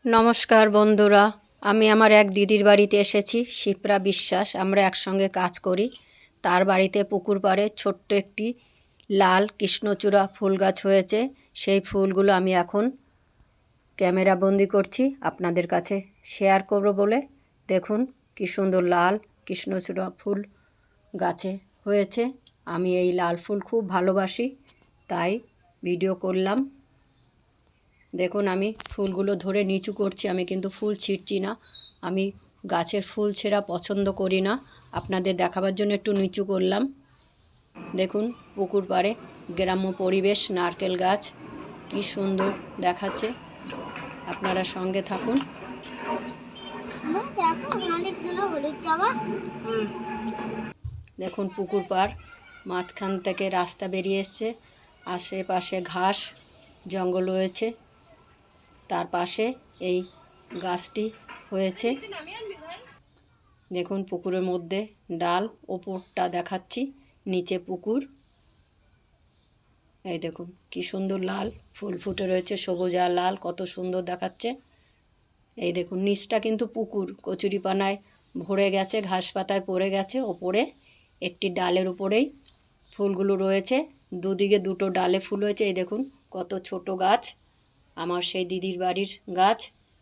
নমস্কার বন্ধুরা, আমি আমার এক দিদির বাড়িতে এসেছি, শিপ্রা বিশ্বাস। আমরা একসঙ্গে কাজ করি। তার বাড়িতে পুকুর পাড়ে ছোট্ট একটি লাল কৃষ্ণচূড়া ফুল গাছ হয়েছে। সেই ফুলগুলো আমি এখন ক্যামেরা বন্দি করছি, আপনাদের কাছে শেয়ার করব বলে। দেখুন কী সুন্দর লাল কৃষ্ণচূড়া ফুল গাছে হয়েছে। আমি এই লাল ফুল খুব ভালোবাসি, তাই ভিডিও করলাম। দেখুন আমি ফুলগুলো ধরে নিচু করছি, আমি কিন্তু ফুল ছিঁড়ছি না। আমি গাছের ফুল ছেঁড়া পছন্দ করি না। আপনাদের দেখাবার জন্য একটু নিচু করলাম। দেখুন পুকুর পাড়ে গ্রাম্য পরিবেশ, নারকেল গাছ কি সুন্দর দেখাচ্ছে। আপনারা সঙ্গে থাকুন। দেখুন পুকুর পাড়, মাঝখান থেকে রাস্তা বেরিয়ে এসছে, আশেপাশে ঘাস জঙ্গল রয়েছে, তার পাশে এই গাছটি হয়েছে। দেখুন পুকুরের মধ্যে ডাল, ওপরটা দেখাচ্ছি, নিচে পুকুর। এই দেখুন কি সুন্দর লাল ফুল ফুটে রয়েছে, সবুজ আর লাল, কত সুন্দর দেখাচ্ছে। এই দেখুন নিচটা কিন্তু পুকুর, কচুরিপানায় ভরে গেছে, ঘাস পাতায় পড়ে গেছে। ওপরে একটি ডালের উপরেই ফুলগুলো রয়েছে, দুদিকে দুটো ডালে ফুল হয়েছে। এই দেখুন কত ছোট গাছ, আমার সেই দিদির বাড়ির গাছ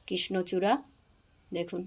কৃষ্ণচূড়া। দেখুন